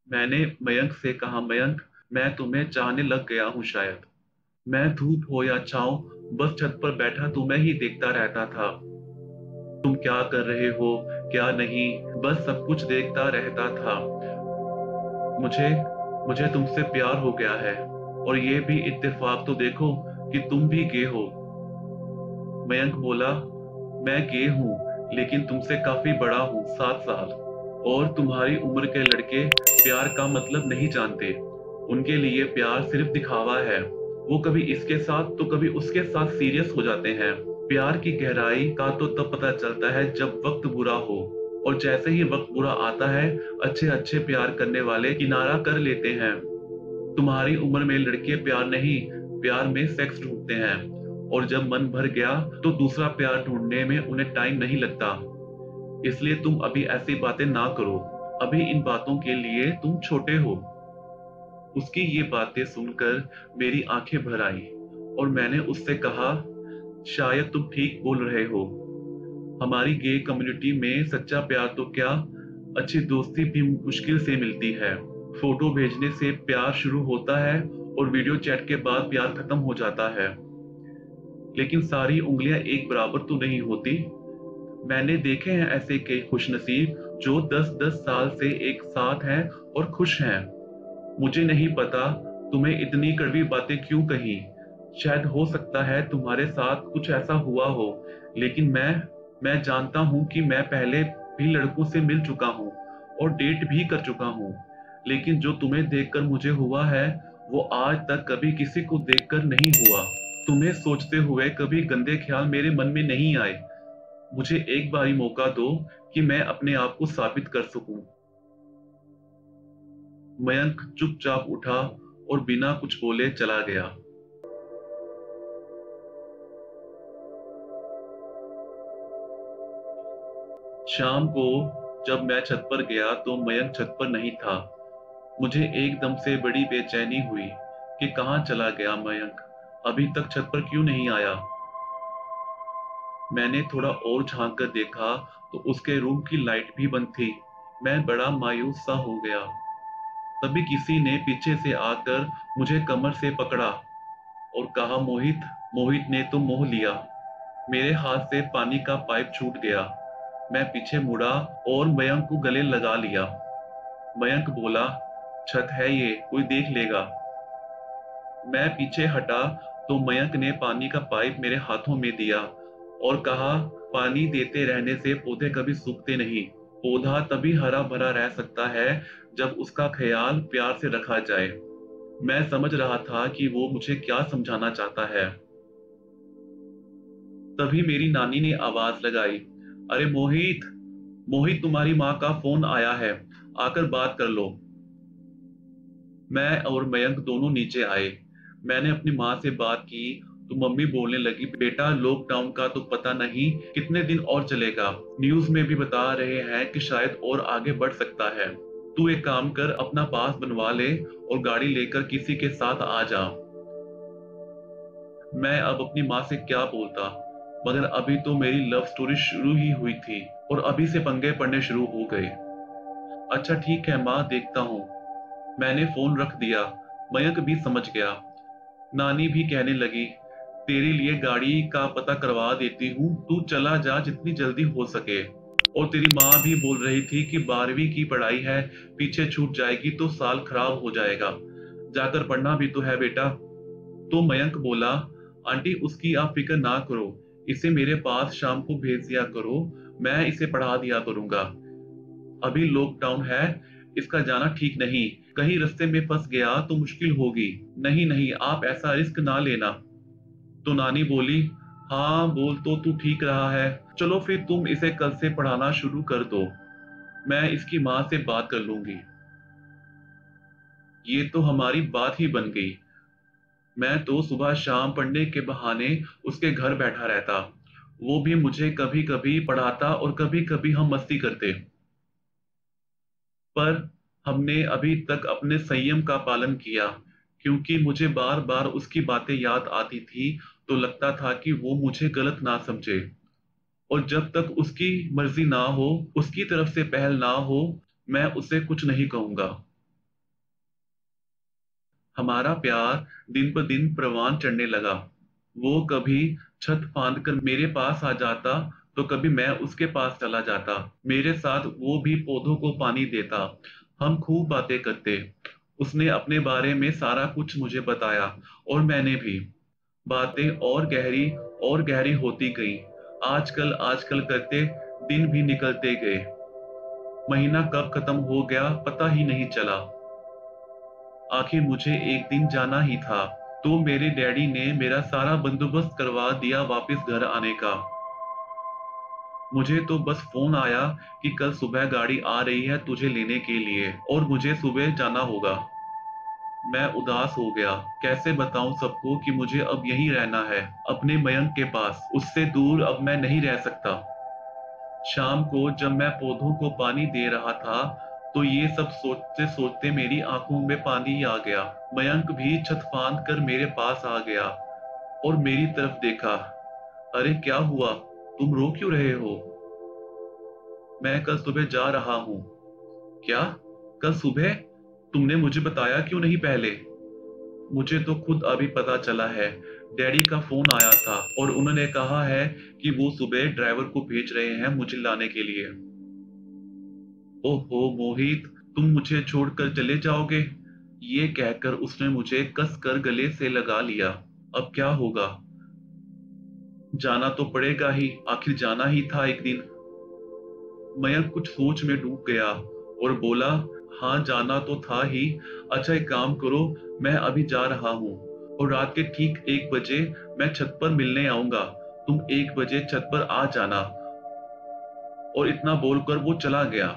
मैंने मयंक से कहा, मयंक, मैं तुम्हें चाहने लग गया हूँ शायद। मैं धूप हो या छाँव, बस छत पर बैठा तुम्हें ही देखता रहता था। तुम क्या कर रहे हो, क्या नहीं, बस सब कुछ देखता रहता था। मुझे मुझे तुमसे प्यार हो गया है, और ये भी इत्तेफाक तो देखो कि तुम भी गे हो। मयंक बोला, मैं गे हूँ, लेकिन तुमसे काफी बड़ा हूँ, 7 साल। और तुम्हारी उम्र के लड़के प्यार का मतलब नहीं जानते। उनके लिए प्यार सिर्फ दिखावा है। वो कभी इसके साथ तो कभी उसके साथ सीरियस हो जाते हैं। प्यार की गहराई का तो तब पता चलता है जब वक्त बुरा हो। और जैसे ही वक्त बुरा आता है, अच्छे अच्छे प्यार करने वाले किनारा कर लेते हैं। तुम्हारी उम्र में लड़के प्यार नहीं, प्यार में सेक्स ढूंढते हैं। और जब मन भर गया तो दूसरा प्यार ढूंढने में उन्हें टाइम नहीं लगता। इसलिए तुम अभी ऐसी बातें ना करो। अभी इन बातों के लिए तुम छोटे हो। उसकी ये बातें सुनकर मेरी आंखें भर आई, और मैंने उससे कहा, शायद तुम ठीक बोल रहे हो। हमारी गे कम्युनिटी में सच्चा प्यार तो क्या, अच्छी दोस्ती भी मुश्किल से मिलती है। फोटो भेजने से प्यार शुरू होता है, और वीडियो चैट के बाद प्यार खत्म हो जाता है। लेकिन सारी उंगलियां एक बराबर तो नहीं होती। मैंने देखे हैं ऐसे कई खुशनसीब जो 10-10 साल से एक साथ हैं और खुश हैं। मुझे नहीं पता तुम्हें इतनी कड़वी बातें क्यों कही। शायद हो सकता है तुम्हारे साथ कुछ ऐसा हुआ हो, लेकिन मैं जानता हूं कि मैं पहले भी लड़कों से मिल चुका हूं और डेट भी कर चुका हूं। लेकिन जो तुम्हें देखकर मुझे हुआ है, वो आज तक कभी किसी को देखकर नहीं हुआ। तुम्हें सोचते हुए कभी गंदे ख्याल मेरे मन में नहीं आए। मुझे एक बारी मौका दो कि मैं अपने आप को साबित कर सकूं। मयंक चुपचाप उठा और बिना कुछ बोले चला गया। शाम को जब मैं छत पर गया तो मयंक छत पर नहीं था। मुझे एकदम से बड़ी बेचैनी हुई कि कहाँ चला गया मयंक, अभी तक छत पर क्यों नहीं आया। मैंने थोड़ा और झांक कर देखा तो उसके रूम की लाइट भी बंद थी। मैं बड़ा मायूस सा हो गया। तभी किसी ने पीछे से आकर मुझे कमर से पकड़ा और कहा, मोहित। मोहित ने तो मोह लिया। मेरे हाथ से पानी का पाइप छूट गया। मैं पीछे मुड़ा और मयंक को गले लगा लिया। मयंक बोला, छत है ये, कोई देख लेगा। मैं पीछे हटा तो मयंक ने पानी का पाइप मेरे हाथों में दिया और कहा, पानी देते रहने से पौधे कभी सूखते नहीं। पौधा तभी हरा भरा रह सकता है जब उसका ख्याल प्यार से रखा जाए। मैं समझ रहा था कि वो मुझे क्या समझाना चाहता है। तभी मेरी नानी ने आवाज लगाई, अरे मोहित, मोहित, तुम्हारी माँ का फोन आया है, आकर बात कर लो। मैं और मयंक दोनों नीचे आए। मैंने अपनी माँ से बात की तो मम्मी बोलने लगी, बेटा, लॉकडाउन का तो पता नहीं कितने दिन और चलेगा। न्यूज में भी बता रहे हैं कि शायद और आगे बढ़ सकता है। तू एक काम कर, अपना पास बनवा ले और गाड़ी लेकर किसी के साथ आ जा। मैं अब अपनी माँ से क्या बोलता, मगर अभी तो मेरी लव स्टोरी शुरू ही हुई थी और अभी से पंगे पड़ने शुरू हो गए। अच्छा ठीक है माँ, देखता हूँ। मैंने फोन रख दिया। मयंक भी समझ गया। नानी भी कहने लगी, तेरे लिए गाड़ी का पता करवा देती हूँ, तू चला जा जितनी जल्दी हो सके। और तेरी माँ भी बोल रही थी कि 12वीं की पढ़ाई है, पीछे छूट जाएगी तो साल खराब हो जाएगा, जाकर पढ़ना भी तो है बेटा। तो मयंक बोला, आंटी उसकी आप फिक्र ना करो, इसे मेरे पास शाम को भेज दिया करो, मैं इसे पढ़ा दिया करूंगा। अभी लॉकडाउन है, इसका जाना ठीक नहीं, कहीं रास्ते में फंस गया तो मुश्किल होगी। नहीं नहीं, आप ऐसा रिस्क ना लेना। तो नानी बोली, हाँ बोल तो तू ठीक रहा है, चलो फिर तुम इसे कल से पढ़ाना शुरू कर दो, मैं इसकी माँ से बात कर लूंगी। ये तो हमारी बात ही बन गई। मैं तो सुबह शाम पढ़ने के बहाने उसके घर बैठा रहता। वो भी मुझे कभी कभी पढ़ाता और कभी कभी हम मस्ती करते। पर हमने अभी तक अपने संयम का पालन किया, क्योंकि मुझे बार बार उसकी बातें याद आती थी तो लगता था कि वो मुझे गलत ना समझे। और जब तक उसकी मर्जी ना हो, उसकी तरफ से पहल ना हो, मैं उसे कुछ नहीं कहूंगा। हमारा प्यार दिन ब दिन परवान चढ़ने लगा। वो कभी छत फांद कर मेरे पास आ जाता तो कभी मैं उसके पास चला जाता। मेरे साथ वो भी पौधों को पानी देता। हम खूब बातें करते। उसने अपने बारे में सारा कुछ मुझे बताया और मैंने भी। बातें और गहरी होती गई। आजकल आजकल करते दिन भी निकलते गए। महीना कब खत्म हो गया पता ही नहीं चला। आखिर मुझे एक दिन जाना ही था, तो मेरे डैडी ने मेरा सारा बंदोबस्त करवा दिया वापस घर आने का। मुझे तो बस फोन आया कि कल सुबह गाड़ी आ रही है तुझे लेने के लिए और मुझे सुबह जाना होगा। मैं उदास हो गया। कैसे बताऊं सबको कि मुझे अब यहीं रहना है, अपने मयंक के पास। उससे दूर अब मैं नहीं रह सकता। शाम को जब मैं पौधों को पानी दे रहा था तो ये सब सोचते सोचते मेरी आंखों में पानी आ गया। मयंक भी छत फांद कर मेरे पास आ गया और मेरी तरफ देखा। अरे क्या हुआ, तुम रो क्यों रहे हो? मैं कल सुबह जा रहा हूँ। क्या? कल सुबह? तुमने मुझे बताया क्यों नहीं पहले? मुझे तो खुद अभी पता चला है। डैडी का फोन आया था और उन्होंने कहा है कि वो सुबह ड्राइवर को भेज रहे हैं मुझे लाने के लिए। ओहो मोहित, तुम मुझे छोड़कर चले जाओगे? ये कहकर उसने मुझे कसकर गले से लगा लिया। अब क्या होगा? जाना तो पड़ेगा ही, आखिर जाना ही था एक दिन। मयंक कुछ सोच में डूब गया और बोला, हाँ जाना तो था ही। अच्छा एक काम करो, मैं अभी जा रहा हूँ और रात के ठीक 1 बजे मैं छत पर मिलने आऊंगा। तुम 1 बजे छत पर आ जाना। और इतना बोलकर वो चला गया।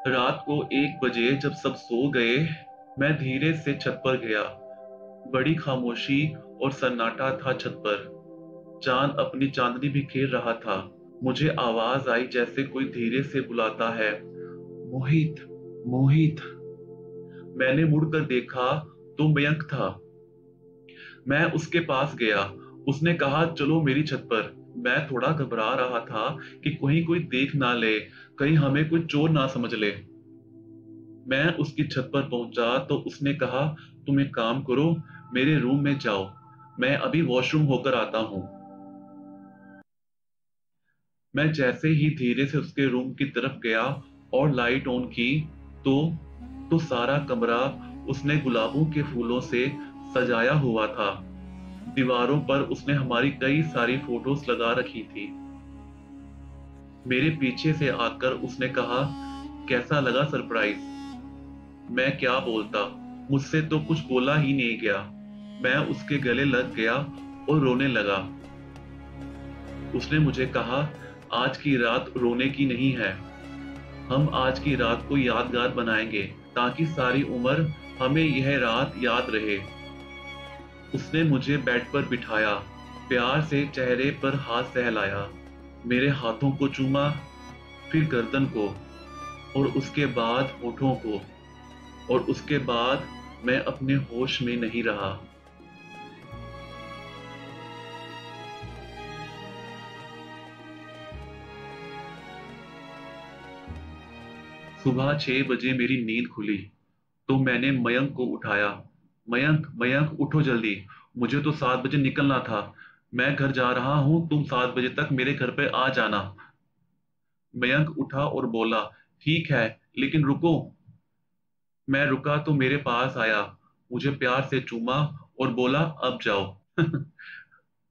रात को 1 बजे जब सब सो गए, मैं धीरे से छत पर गया। बड़ी खामोशी और सन्नाटा था छत पर। चांद अपनी चांदनी बिखेर रहा था। मुझे आवाज आई जैसे कोई धीरे से बुलाता है, मोहित, मोहित। मैंने मुड़कर देखा तो मयंक था। मैं उसके पास गया। उसने कहा चलो मेरी छत पर। मैं थोड़ा घबरा रहा था कि कहीं कोई देख ना ले, कहीं हमें कोई चोर ना समझ ले। मैं उसकी छत पर पहुंचा तो उसने कहा, तुम एक काम करो, मेरे रूम में जाओ, मैं अभी वॉशरूम होकर आता हूं। मैं जैसे ही धीरे से उसके रूम की तरफ गया और लाइट ऑन की तो सारा कमरा उसने गुलाबों के फूलों से सजाया हुआ था। दीवारों पर उसने हमारी कई सारी फोटोज लगा रखी थी। मेरे पीछे से आकर उसने कहा, कैसा लगा सरप्राइज? मैं क्या बोलता, मुझसे तो कुछ बोला ही नहीं गया। मैं उसके गले लग गया और रोने लगा। उसने मुझे कहा, आज की रात रोने की नहीं है, हम आज की रात को यादगार बनाएंगे ताकि सारी उम्र हमें यह रात याद रहे। उसने मुझे बेड पर बिठाया, प्यार से चेहरे पर हाथ सहलाया, मेरे हाथों को चूमा, फिर गर्दन को, और उसके बाद होठों को, और उसके बाद मैं अपने होश में नहीं रहा। सुबह 6 बजे मेरी नींद खुली तो मैंने मयंक को उठाया। मयंक, मयंक उठो जल्दी, मुझे तो 7 बजे निकलना था। मैं घर जा रहा हूं, तुम 7 बजे तक मेरे घर पे आ जाना। मयंक उठा और बोला, ठीक है, लेकिन रुको। मैं रुका तो मेरे पास आया, मुझे प्यार से चूमा और बोला, अब जाओ।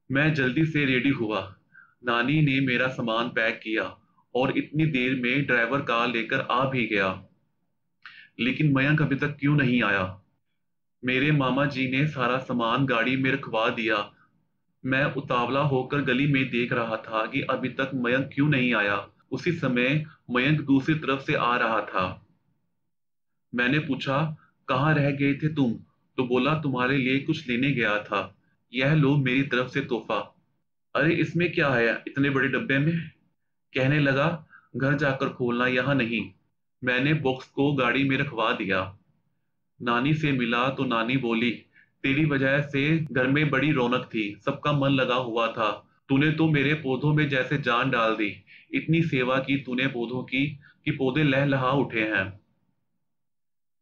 मैं जल्दी से रेडी हुआ। नानी ने मेरा सामान पैक किया और इतनी देर में ड्राइवर कार लेकर आ भी गया। लेकिन मयंक अभी तक क्यों नहीं आया? मेरे मामा जी ने सारा सामान गाड़ी में रखवा दिया। मैं उतावला होकर गली में देख रहा था कि अभी तक मयंक क्यों नहीं आया। उसी समय मयंक दूसरी तरफ से आ रहा था। मैंने पूछा, कहाँ रह गए थे तुम? तो बोला, तुम्हारे लिए कुछ लेने गया था, यह लो मेरी तरफ से तोहफा। अरे इसमें क्या है इतने बड़े डब्बे में? कहने लगा, घर जाकर खोलना, यहाँ नहीं। मैंने बॉक्स को गाड़ी में रखवा दिया। नानी से मिला तो नानी बोली, तेरी वजह से घर में बड़ी रौनक थी, सबका मन लगा हुआ था। तूने तो मेरे पौधों में जैसे जान डाल दी। इतनी सेवा की तूने पौधों की, कि पौधे लहलहा उठे हैं।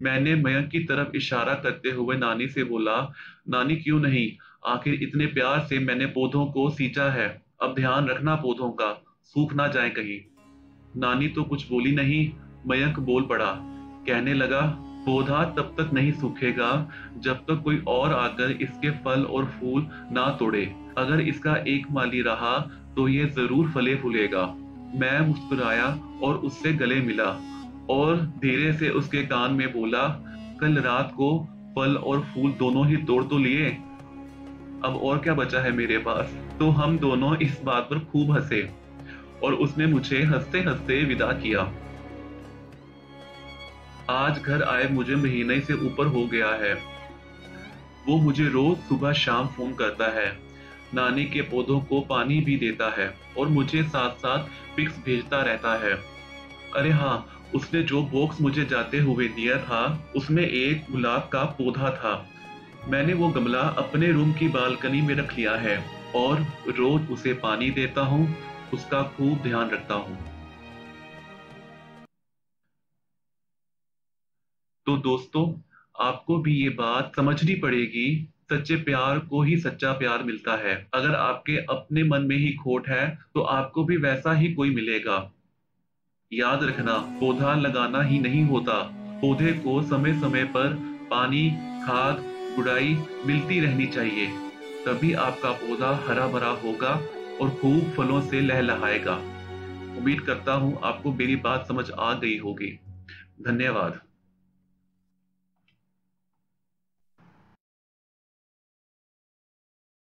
मैंने मयंक की तरफ इशारा करते हुए नानी से बोला, नानी क्यों नहीं, आखिर इतने प्यार से मैंने पौधों को सींचा है। अब ध्यान रखना पौधों का, सूख ना जाए कहीं। नानी तो कुछ बोली नहीं। मयंक बोल पड़ा, कहने लगा, पौधा तब तक नहीं सूखेगा जब तक कोई और आकर इसके फल और फूल ना तोड़े। अगर इसका एक माली रहा तो ये जरूर फले फूलेगा। मैं मुस्कुराया और उससे गले मिला और धीरे से उसके कान में बोला, कल रात को फल और फूल दोनों ही तोड़ तो लिए, अब और क्या बचा है मेरे पास। तो हम दोनों इस बात पर खूब हंसे और उसने मुझे हंसते हंसते विदा किया। आज घर आए मुझे महीने से ऊपर हो गया है। वो मुझे रोज सुबह शाम फोन करता है, नानी के पौधों को पानी भी देता है और मुझे साथ साथ पिक्स भेजता रहता है। अरे हाँ, उसने जो बॉक्स मुझे जाते हुए दिया था उसमें एक गुलाब का पौधा था। मैंने वो गमला अपने रूम की बालकनी में रख लिया है और रोज उसे पानी देता हूँ, उसका खूब ध्यान रखता हूँ। तो दोस्तों, आपको भी ये बात समझनी पड़ेगी, सच्चे प्यार को ही सच्चा प्यार मिलता है। अगर आपके अपने मन में ही खोट है तो आपको भी वैसा ही कोई मिलेगा। याद रखना, पौधा लगाना ही नहीं होता, पौधे को समय समय पर पानी, खाद, गुड़ाई मिलती रहनी चाहिए। तभी आपका पौधा हरा भरा होगा और खूब फलों से लहलहाएगा। उम्मीद करता हूँ आपको मेरी बात समझ आ गई होगी। धन्यवाद।